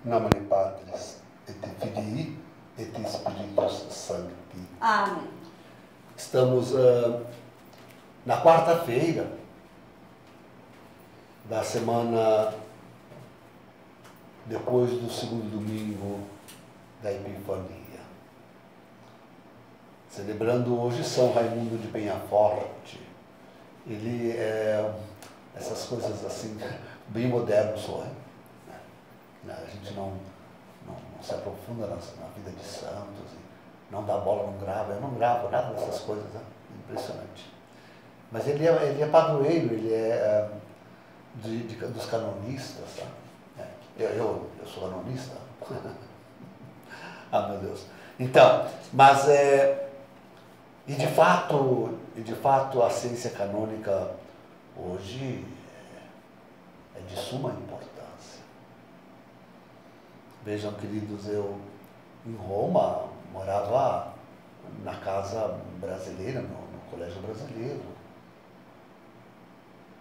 Nomine Patris et Filii et Spiritus Sancti. Amém. Estamos na quarta-feira da semana depois do segundo domingo da Epifania. Celebrando hoje São Raimundo de Penhaforte. Ele é essas coisas assim, bem modernos hoje. A gente não se aprofunda na vida de santos, não dá bola, não grava. Eu não gravo nada dessas coisas, né? Impressionante. Mas ele é padroeiro, ele é dos canonistas. Tá? Eu sou canonista. Ah, meu Deus. Então, mas e de fato a ciência canônica hoje é de suma importância. Vejam, queridos, eu em Roma morava na casa brasileira, no colégio brasileiro.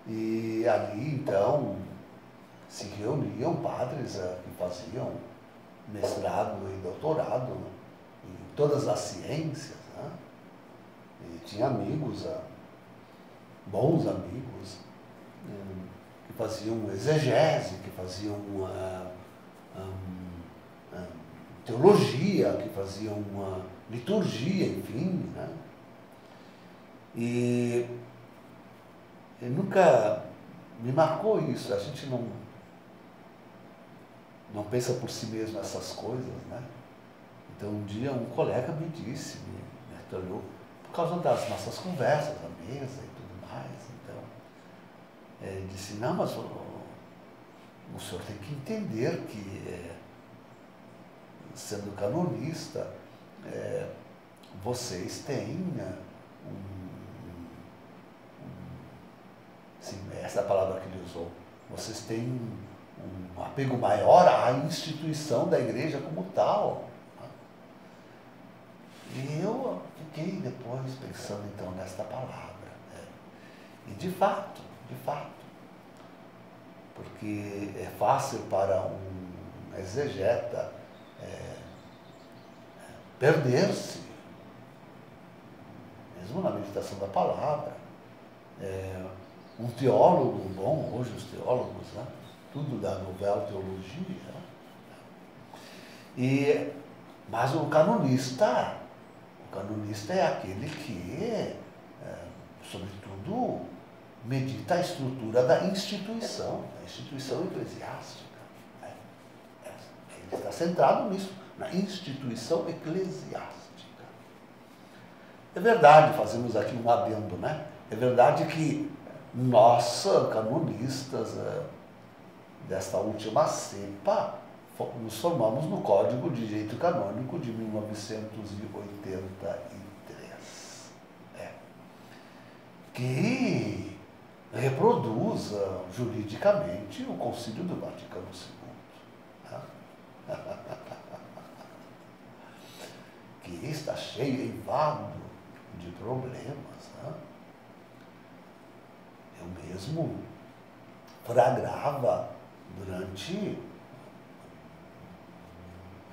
E ali, então, se reuniam padres que faziam mestrado e doutorado em todas as ciências, né? E tinha amigos, bons amigos, que faziam exegese, que faziam teologia, que faziam uma liturgia, enfim, né? E nunca me marcou isso. A gente não pensa por si mesmo essas coisas, né? Então um dia um colega me disse, me olhou, por causa das nossas conversas à mesa e tudo mais, então, ele disse, não, mas o senhor tem que entender que sendo canonista, vocês têm sim, essa é a palavra que ele usou, vocês têm um apego maior à instituição da igreja como tal. E eu fiquei depois pensando então nesta palavra. E de fato, porque é fácil para um exegeta perder-se, mesmo na meditação da palavra. Um teólogo bom, hoje os teólogos, né? Tudo da novela teologia. Mas o canonista é aquele que, sobretudo, medita a estrutura da instituição eclesiástica. Ele está centrado nisso, na instituição eclesiástica. É verdade, fazemos aqui um adendo, né? É verdade que nós, canonistas desta última cepa, nos formamos no Código de Direito Canônico de 1983, que reproduz juridicamente o Concílio do Vaticano II. Que está cheio, eivado de problemas. Né? Eu mesmo flagrava durante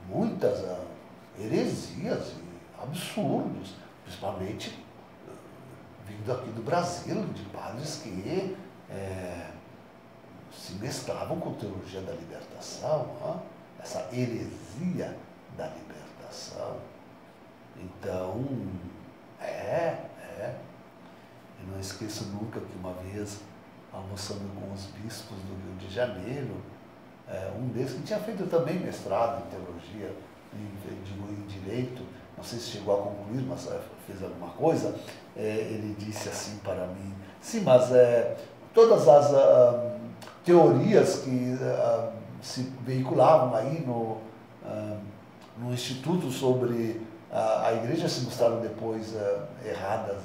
muitas heresias e absurdos, principalmente vindo aqui do Brasil, de padres que se mesclavam com teologia da libertação, essa heresia da libertação. Então, eu não esqueço nunca que uma vez, almoçando com os bispos do Rio de Janeiro, um deles que tinha feito também mestrado em teologia, em direito, não sei se chegou a concluir, mas fez alguma coisa, ele disse assim para mim, sim, mas todas as teorias que se veiculavam aí no Instituto sobre a igreja se mostraram depois erradas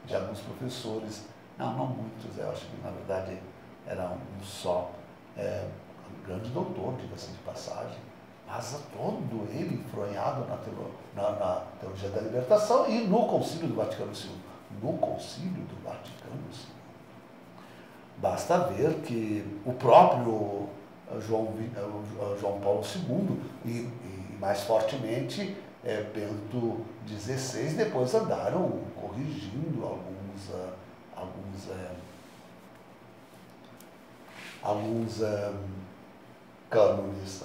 de alguns professores, não muitos, eu acho que na verdade era um só, um grande doutor, diga-se de passagem, mas todo ele enfronhado na teologia da libertação e no Concílio do Vaticano II. No Concílio do Vaticano II. Basta ver que o próprio João Paulo II e mais fortemente Bento XVI, depois andaram corrigindo alguns cânones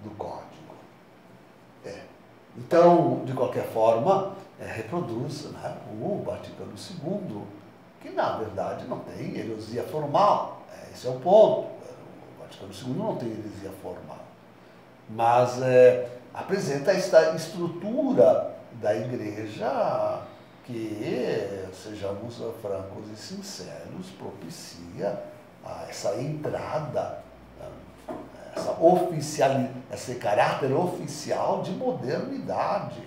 do código. Então, de qualquer forma, reproduz, né, o Vaticano II, que na verdade não tem heresia formal. Esse é o ponto. O Vaticano II não tem heresia formal. Mas apresenta esta estrutura da Igreja que, sejamos francos e sinceros, propicia essa entrada, esse caráter oficial de modernidade,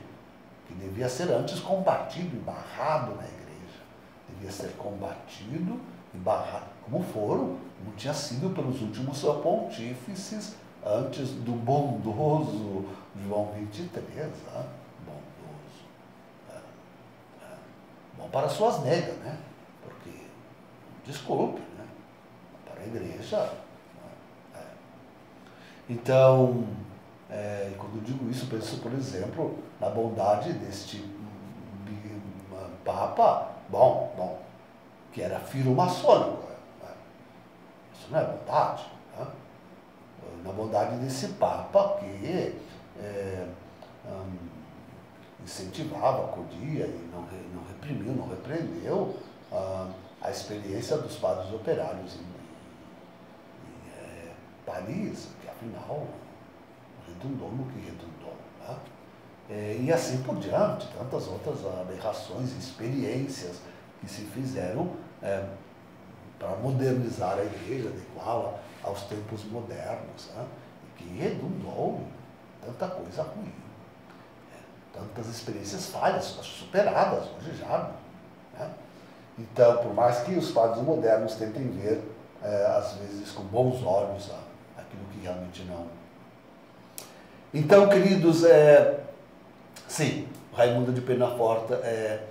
que devia ser antes combatido e barrado na Igreja. Devia ser combatido e barrado, como tinha sido pelos últimos pontífices antes do bondoso João XXIII. Bondoso. Bom para suas negas, né? Porque, desculpe, né? Para a Igreja. Então, quando eu digo isso, penso, por exemplo, na bondade deste Papa, que era firo-maçônico. Isso não é bondade. Né? Na bondade desse Papa que incentivava, acudia e não reprimiu, não repreendeu a experiência dos padres operários em Paris, que afinal redundou no que redundou. Né? E assim por diante, tantas outras aberrações e experiências que se fizeram para modernizar a Igreja, adequá-la aos tempos modernos, né? E que redundou em tanta coisa ruim. Tantas experiências falhas, superadas hoje já. Né? Então, por mais que os padres modernos tentem ver, às vezes, com bons olhos, aquilo que realmente não. Então, queridos, sim, Raimundo de Penaforte é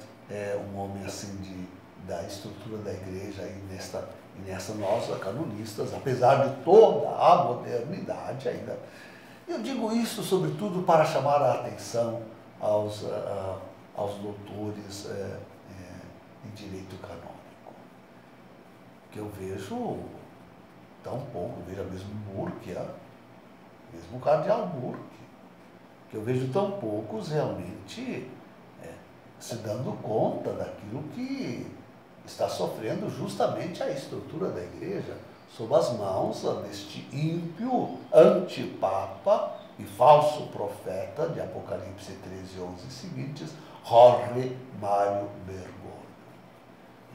um homem assim da estrutura da Igreja e nessa nós, canonistas, apesar de toda a modernidade ainda. Eu digo isso, sobretudo, para chamar a atenção aos doutores em direito canônico, que eu vejo tão pouco, eu vejo mesmo Burke, mesmo o cardeal Burke, que eu vejo tão poucos realmente se dando conta daquilo que está sofrendo justamente a estrutura da Igreja, sob as mãos deste ímpio antipapa e falso profeta de Apocalipse 13, 11 e seguintes, Jorge Mário Bergoglio.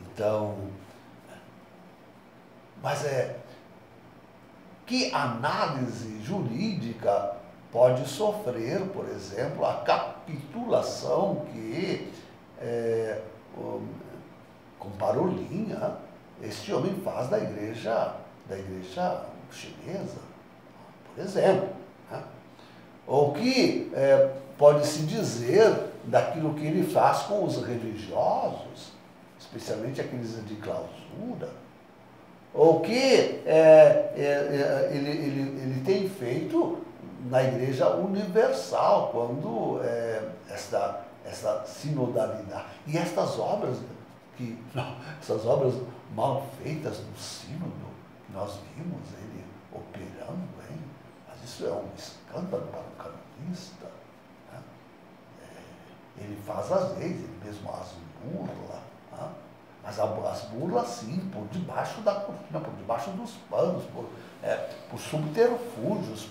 Então, mas que análise jurídica pode sofrer, por exemplo, a capitulação que, com Parolinha, este homem faz da igreja chinesa, por exemplo. Né? Ou que pode-se dizer daquilo que ele faz com os religiosos, especialmente aqueles de clausura, ou que ele tem feito na Igreja Universal, quando essa sinodalidade. E estas obras, essas obras mal feitas no sínodo, que nós vimos ele operando, hein? Mas isso é um escândalo para um canonista. Né? Ele faz as leis, ele mesmo as burla. Né? Mas as burlas, sim, por debaixo da cortina, por debaixo dos panos, por subterfúgios,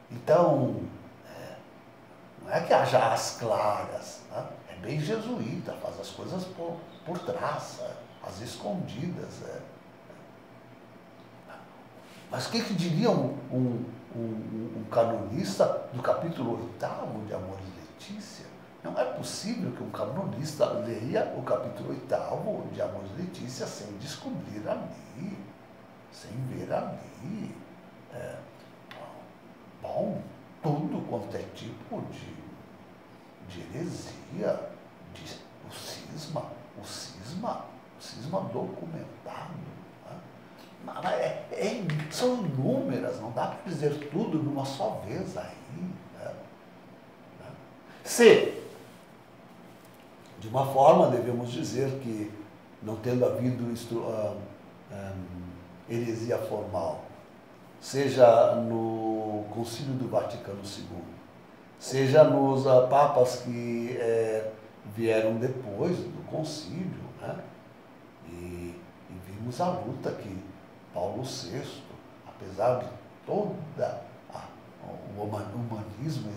Então, não é que haja as claras, né? É bem jesuíta, faz as coisas por trás, as escondidas. Mas o que diria um canonista do capítulo 8º de Amor e Letícia? Não é possível que um canonista leia o capítulo 8º de Amor e Letícia sem descobrir ali, sem ver ali. Tudo quanto é tipo de heresia, o cisma cisma documentado. Né? Mas são inúmeras, não dá para dizer tudo numa só vez aí. Né? Se, de uma forma, devemos dizer que, não tendo havido heresia formal, seja no Concílio do Vaticano II, seja nos papas que vieram depois do concílio, né? E vimos a luta que Paulo VI, apesar de toda o humanismo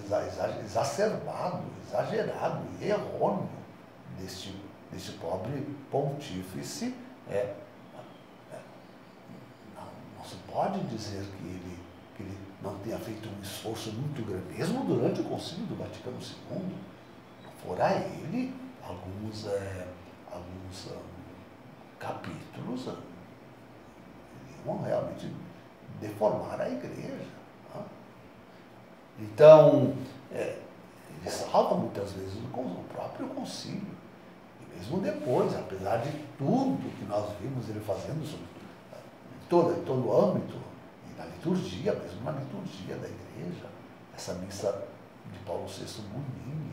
exacerbado, exagerado e errôneo deste pobre pontífice, não se pode dizer que ele não tenha feito um esforço muito grande, mesmo durante o Concílio do Vaticano II. Não fora ele, alguns capítulos iam realmente deformar a igreja. Né? Então, ele salva muitas vezes o próprio concílio. E mesmo depois, apesar de tudo que nós vimos ele fazendo em todo o âmbito, e na liturgia, mesmo na liturgia da igreja, essa missa de Paulo VI Bonini,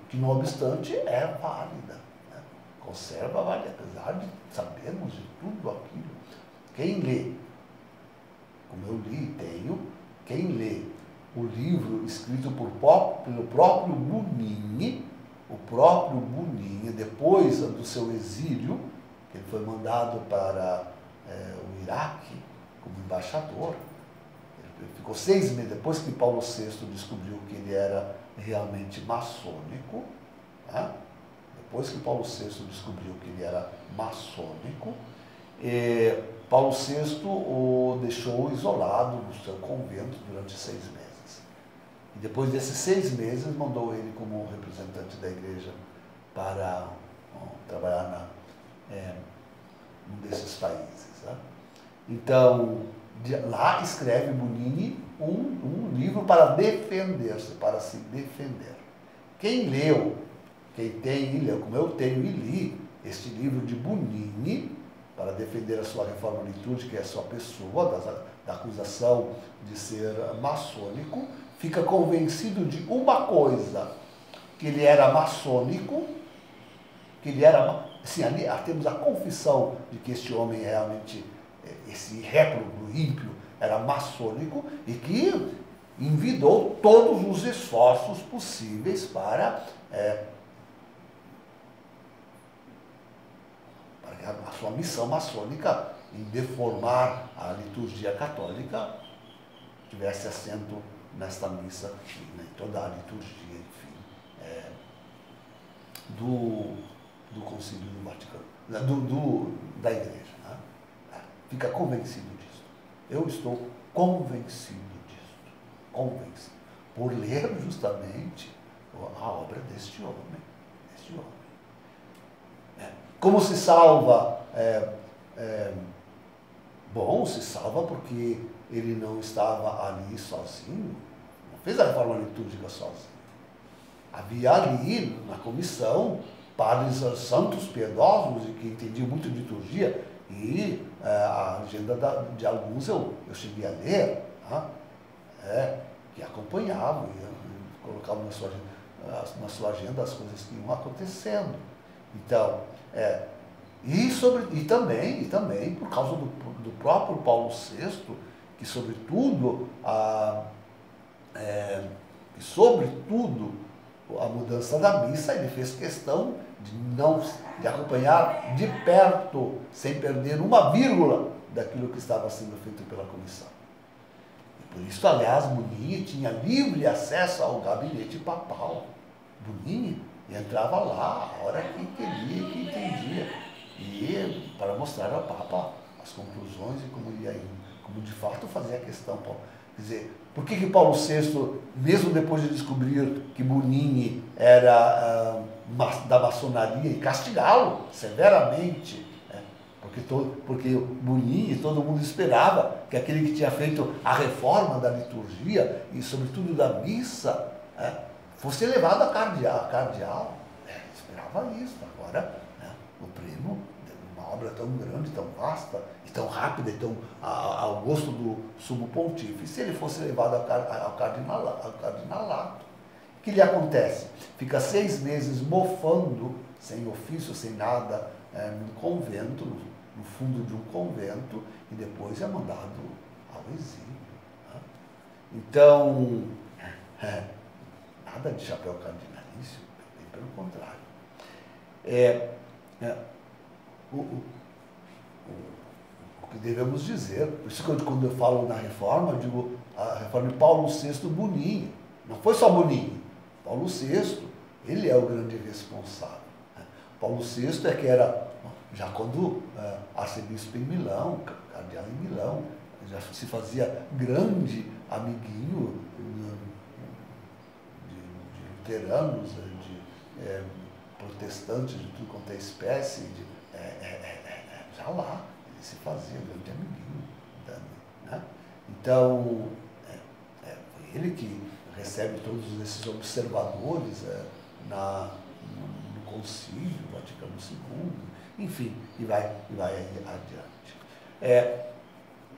que não obstante é válida, né? Conserva válida, apesar de sabermos de tudo aquilo. Quem lê, como eu li e tenho, quem lê o livro escrito pelo próprio Bonini, depois do seu exílio, que ele foi mandado para o Iraque como embaixador. Ele ficou 6 meses, depois que Paulo VI descobriu que ele era realmente maçônico, né? Depois que Paulo VI descobriu que ele era maçônico, Paulo VI o deixou isolado no seu convento durante 6 meses. E depois desses 6 meses, mandou ele como representante da igreja para trabalhar num desses países. Né? Então, lá escreve Bonini um livro para defender-se, para se defender. Quem leu, como eu tenho e li, este livro de Bonini, para defender a sua reforma litúrgica e a sua pessoa, da acusação de ser maçônico, fica convencido de uma coisa, que ele era maçônico, assim, ali temos a confissão de que este homem realmente, esse réprobo ímpio, era maçônico e que envidou todos os esforços possíveis para a sua missão maçônica em deformar a liturgia católica tivesse assento nesta missa, em toda a liturgia, enfim, do Concílio do Vaticano, da Igreja. Né? Fica convencido disso. Eu estou convencido disso. Convencido. Por ler justamente a obra deste homem. Como se salva? Bom, se salva porque ele não estava ali sozinho, não fez a reforma litúrgica sozinho. Havia ali, na comissão, padres santos piedosos e que entendiam muito de liturgia, e a agenda de alguns eu cheguei a ler, tá? Que acompanhavam e colocavam na sua agenda as coisas que iam acontecendo. Então, e também por causa do próprio Paulo VI, que sobretudo a mudança da missa, ele fez questão de acompanhar de perto, sem perder uma vírgula daquilo que estava sendo feito pela comissão. E por isso, aliás, Bonini tinha livre acesso ao gabinete papal. Bonini entrava lá a hora que queria e que entendia, e para mostrar ao Papa as conclusões e como de fato fazia a questão. Quer dizer, por que Paulo VI, mesmo depois de descobrir que Bonini era da maçonaria, e castigá-lo severamente, né? Porque Bonini, todo mundo esperava que aquele que tinha feito a reforma da liturgia e sobretudo da missa, fosse elevado a cardeal. Esperava isso. Agora, o prêmio obra tão grande, tão vasta, e tão rápida, e tão ao gosto do sumo pontífice, se ele fosse levado ao cardinalato. O que lhe acontece? Fica 6 meses mofando, sem ofício, sem nada, num convento, no fundo de um convento, e depois é mandado ao exílio. Né? Então, nada de chapéu cardinalício, bem pelo contrário. O que devemos dizer, por isso que quando eu falo na reforma, eu digo a reforma de Paulo VI Boninho. Não foi só Boninho. Paulo VI, ele é o grande responsável. Paulo VI é que era, já quando arcebispo em Milão, cardeal em Milão, já se fazia grande amiguinho de luteranos, de protestantes, de tudo quanto é espécie, já lá, ele se fazia grande amiguinho. Né? Então, foi ele que recebe todos esses observadores no Concílio Vaticano II, enfim, e vai adiante.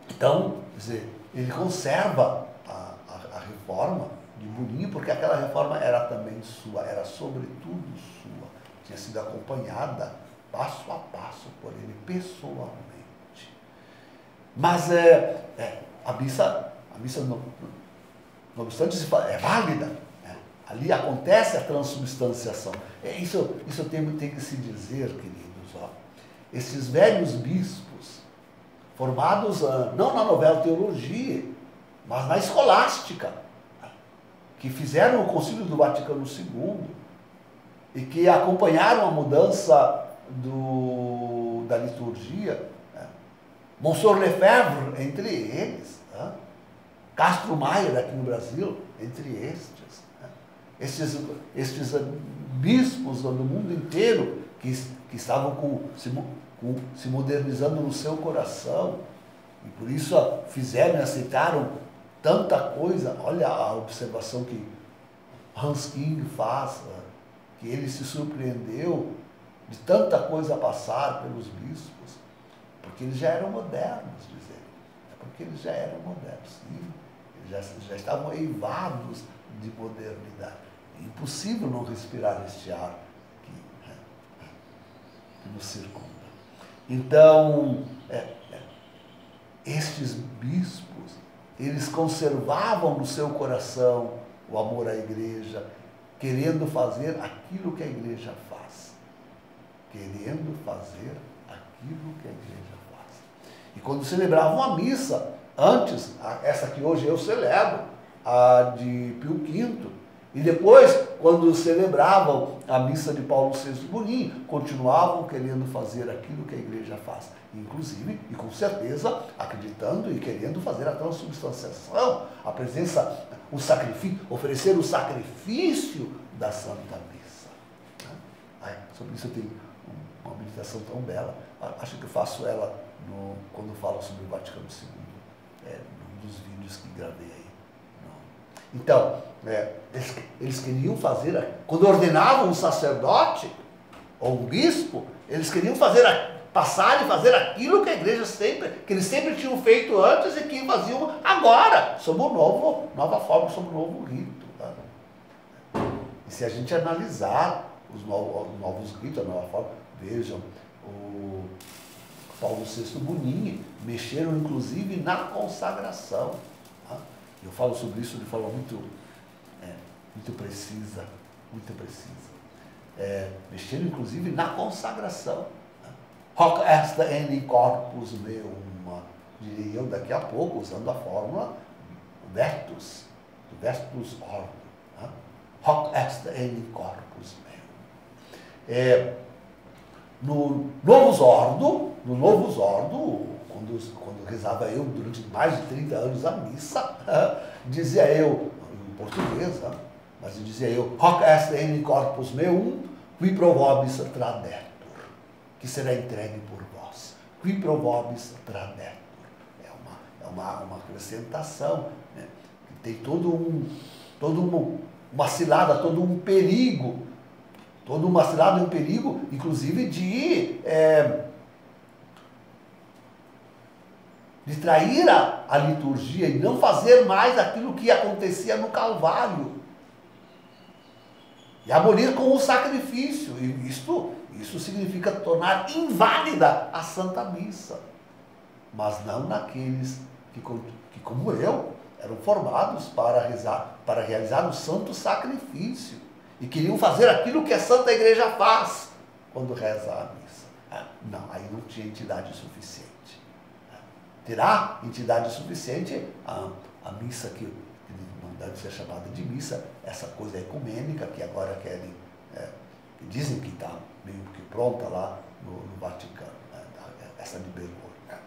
Então, quer dizer, ele conserva a reforma de Boninho, porque aquela reforma era também sua, era sobretudo sua, tinha sido acompanhada passo a passo por ele pessoalmente. Mas a missa não obstante, é válida. Né? Ali acontece a transubstanciação. Isso tem que se dizer, queridos. Ó. Esses velhos bispos, formados não na novela teologia, mas na escolástica, que fizeram o Concílio do Vaticano II e que acompanharam a mudança da liturgia, né? Monsenhor Lefebvre, entre eles, né? Castro Maier, aqui no Brasil, entre estes. Né? Estes bispos do mundo inteiro que estavam se modernizando no seu coração e por isso fizeram e aceitaram tanta coisa. Olha a observação que Hans King faz, que ele se surpreendeu de tanta coisa a passar pelos bispos, porque eles já eram modernos, diz ele. Porque eles já eram modernos, sim. Eles já estavam eivados de modernidade. É impossível não respirar este ar que nos circunda. Então, estes bispos, eles conservavam no seu coração o amor à igreja, querendo fazer aquilo que a igreja faz. Querendo fazer aquilo que a igreja faz. E quando celebravam a missa, antes, essa que hoje eu celebro, a de Pio V, e depois, quando celebravam a missa de Paulo VI Boninho, continuavam querendo fazer aquilo que a igreja faz. Inclusive, e com certeza, acreditando e querendo fazer a transubstanciação, a presença, o sacrifício, oferecer o sacrifício da Santa Missa. Sobre isso eu tenho uma meditação tão bela. Acho que eu faço ela quando falo sobre o Vaticano II, num dos vídeos que gravei aí. Então, eles queriam fazer, quando ordenavam um sacerdote ou um bispo, eles queriam passar e fazer aquilo que a igreja que eles sempre tinham feito antes e que faziam agora, sob nova forma, sob um novo rito. Tá? E se a gente analisar os novos ritos, a nova forma, vejam, o Paulo VI Boninho mexeram inclusive na consagração. Tá? Eu falo sobre isso de forma muito precisa, muito precisa. Mexeram inclusive na consagração. Hoc est in corpus meum, direi eu daqui a pouco, usando a fórmula Vertus Ordo. Hoc est in corpus meum. No Novus Ordo, quando rezava eu durante mais de 30 anos a missa, dizia eu, em português, mas dizia eu, Hoc est in corpus meum, qui pro vobis tradetur, que será entregue por vós. Qui pro vobis tradetur. É uma acrescentação, né? Que tem uma cilada, todo um perigo, inclusive de trair a liturgia e não fazer mais aquilo que acontecia no Calvário. E abolir com o sacrifício. E isso significa tornar inválida a Santa Missa. Mas não naqueles que como eu, eram formados para realizar o santo sacrifício. E queriam fazer aquilo que a Santa Igreja faz quando reza a missa. Não, aí não tinha entidade suficiente. Terá entidade suficiente a missa que não deve ser chamada de missa, essa coisa ecumênica que agora querem, que dizem que está meio que pronta lá no Vaticano, né? Essa de Bergoglio. Né?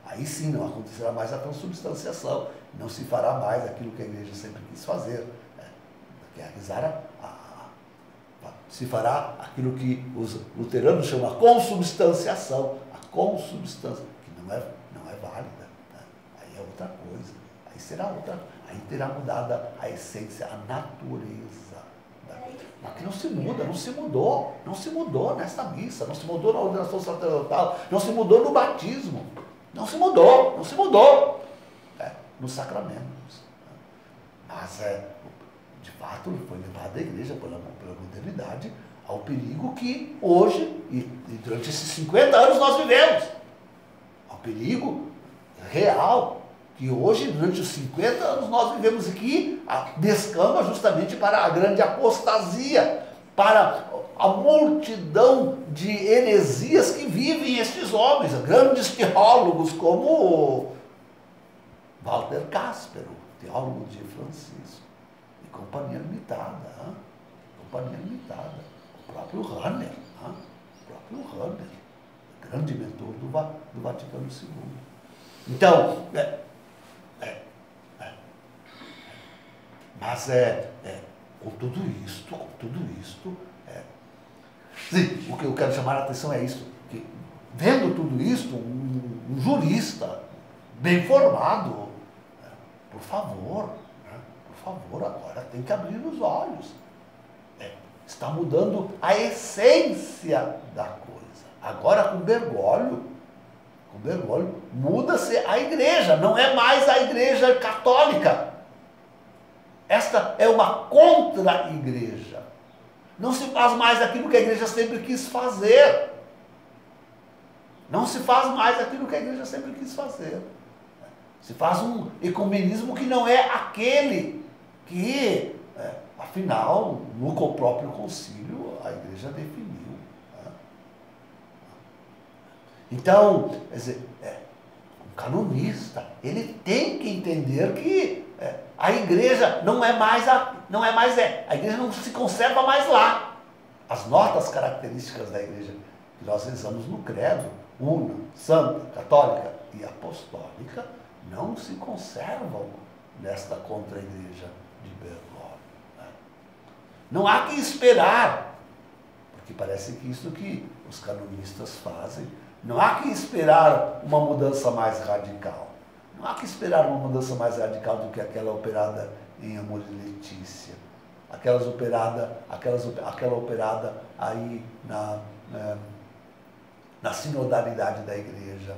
Aí sim não acontecerá mais a transubstanciação, não se fará mais aquilo que a Igreja sempre quis fazer, né? Que é rezar se fará aquilo que os luteranos chamam a consubstanciação, a consubstância, que não é válida, né? Aí é outra coisa, aí será outra, aí terá mudada a essência, a natureza. Mas que não se muda, não se mudou nesta missa, não se mudou na ordenação sacerdotal, não se mudou no batismo, não se mudou, nos sacramentos. Mas de fato foi levada a Igreja pela modernidade ao perigo que hoje, e durante esses 50 anos nós vivemos, ao perigo real que hoje, durante os 50 anos, nós vivemos aqui, descamba justamente para a grande apostasia, para a multidão de heresias que vivem estes homens, grandes teólogos como Walter Cáspero, teólogo de Francisco, e companhia limitada, o próprio Rahner, grande mentor do Vaticano II. Então, mas com tudo isto, sim, o que eu quero chamar a atenção é isso, que vendo tudo isto, um jurista bem formado, por favor, agora tem que abrir os olhos. Está mudando a essência da coisa. Agora com Bergoglio, muda-se a igreja, não é mais a igreja católica. Esta é uma contra-igreja. Não se faz mais aquilo que a igreja sempre quis fazer. Se faz um ecumenismo que não é aquele que, afinal, no próprio concílio, a igreja definiu. Então, quer dizer, um canonista, ele tem que entender que a igreja não é mais a igreja não se conserva mais lá. As notas características da igreja que nós rezamos no credo, una, santa, católica e apostólica, não se conservam nesta contra-igreja de Bergoglio. Né? Não há que esperar, porque parece que isso que os canonistas fazem, não há que esperar uma mudança mais radical. Não há que esperar uma mudança mais radical do que aquela operada em Amor e Letícia. Aquela operada aí na sinodalidade da igreja.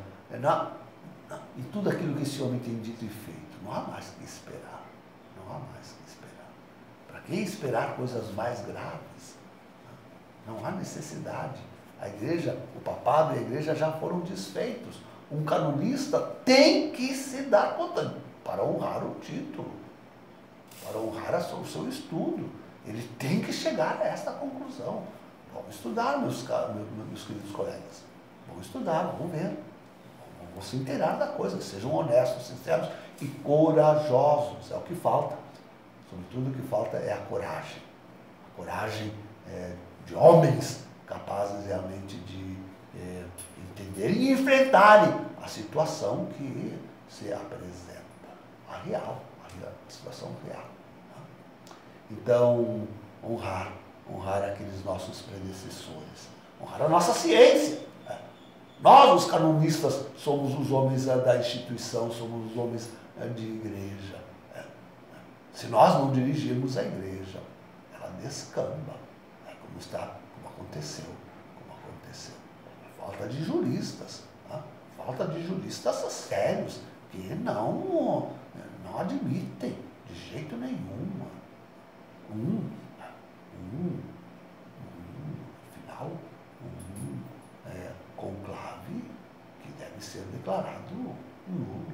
E tudo aquilo que esse homem tem dito e feito. Não há mais que esperar. Para que esperar coisas mais graves? Não há necessidade. A igreja, o papado e a igreja já foram desfeitos. Um canonista tem que se dar conta para honrar o título, para honrar o seu estudo. Ele tem que chegar a esta conclusão. Vamos estudar, meus queridos colegas. Vamos estudar, vamos ver. Vamos se inteirar da coisa, sejam honestos, sinceros e corajosos. É o que falta. Sobretudo o que falta é a coragem. A coragem de homens capazes realmente de entenderem e enfrentarem a situação que se apresenta. A situação real. Então, honrar aqueles nossos predecessores, honrar a nossa ciência. Nós, os canonistas, somos os homens da instituição, somos os homens de igreja. Se nós não dirigirmos a igreja, ela descamba, como aconteceu. Falta de juristas, falta de juristas sérios, que não admitem de jeito nenhum. Afinal, conclave que deve ser declarado nulo.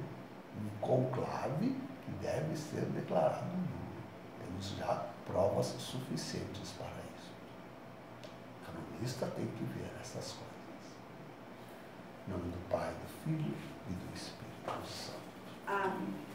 Um conclave que deve ser declarado nulo. Temos já provas suficientes para isso. O canonista tem que ver essas coisas. Em nome do Pai, do Filho e do Espírito Santo. Amém.